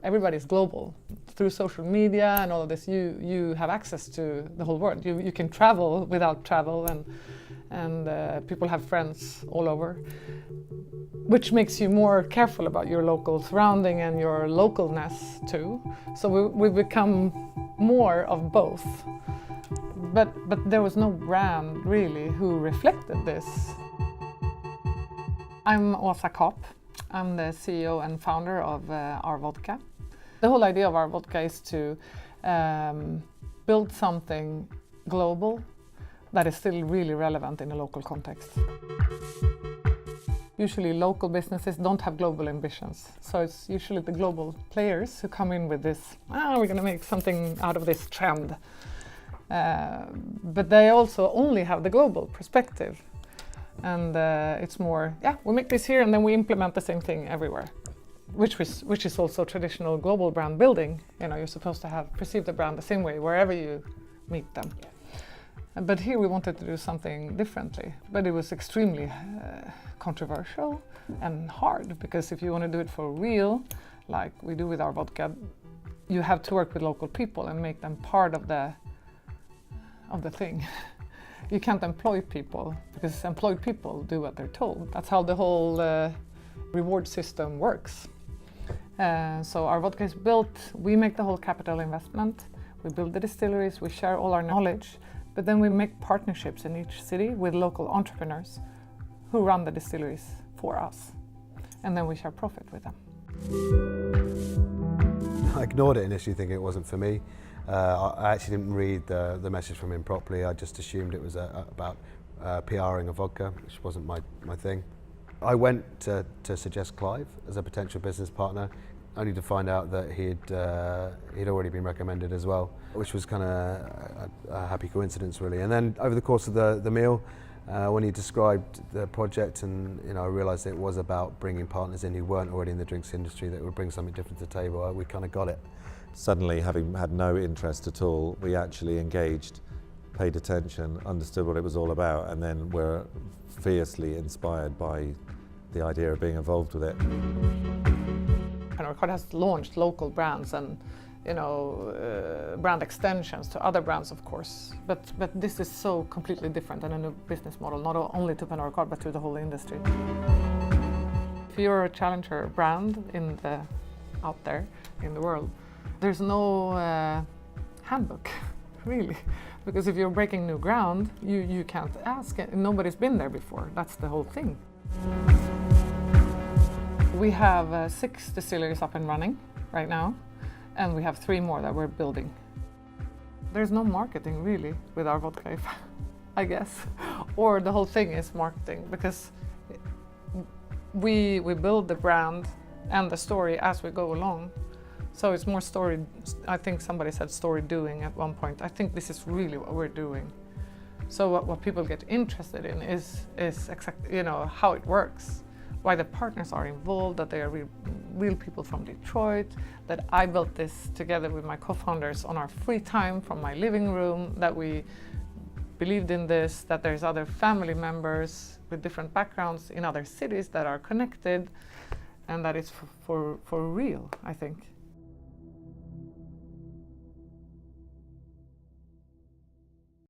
Everybody's global. Through social media and all of this, you have access to the whole world. You can travel without travel, and people have friends all over, which makes you more careful about your local surrounding and your localness too. So we become more of both. But there was no brand really who reflected this. I'm Åsa Caap. I'm the CEO and founder of our Vodka. The whole idea of our Vodka is to build something global that is still really relevant in a local context. Usually local businesses don't have global ambitions, so it's usually the global players who come in with this, we're going to make something out of this trend. But they also only have the global perspective. And it's more, we make this here and then we implement the same thing everywhere, which is also traditional global brand building. You know, you're supposed to perceive the brand the same way wherever you meet them. But here we wanted to do something differently, but it was extremely controversial and hard, because if you want to do it for real, like we do with our Vodka, you have to work with local people and make them part of the thing. You can't employ people, because employed people do what they're told. That's how the whole reward system works. So our Vodka is built, we make the whole capital investment, we build the distilleries, we share all our knowledge, but then we make partnerships in each city with local entrepreneurs who run the distilleries for us. And then we share profit with them. I ignored it initially, thinking it wasn't for me. I actually didn't read the message from him properly. I just assumed it was about PRing a vodka, which wasn't my thing. I went to suggest Clive as a potential business partner, only to find out that he'd already been recommended as well, which was kind of a happy coincidence, really. And then over the course of the meal, when he described the project, and I realised it was about bringing partners in who weren't already in the drinks industry that would bring something different to the table, we kind of got it. Suddenly, having had no interest at all, we actually engaged, paid attention, understood what it was all about, and then were fiercely inspired by the idea of being involved with it. Pernod Ricard has launched local brands and brand extensions to other brands, of course, but this is so completely different and a new business model, not only to Pernod Ricard but to the whole industry. If you're a challenger brand out there in the world, there's no handbook, really, because if you're breaking new ground, you can't ask. Nobody's been there before. That's the whole thing. We have 6 distilleries up and running right now, and we have 3 more that we're building. There's no marketing really with our vodka, I guess, or the whole thing is marketing, because we build the brand and the story as we go along. So it's more story. I think somebody said story doing at one point. I think this is really what we're doing. So what people get interested in is exactly, how it works, why the partners are involved, that they are real people from Detroit, that I built this together with my co-founders on our free time from my living room, that we believed in this, that there's other family members with different backgrounds in other cities that are connected, and that it's for real, I think.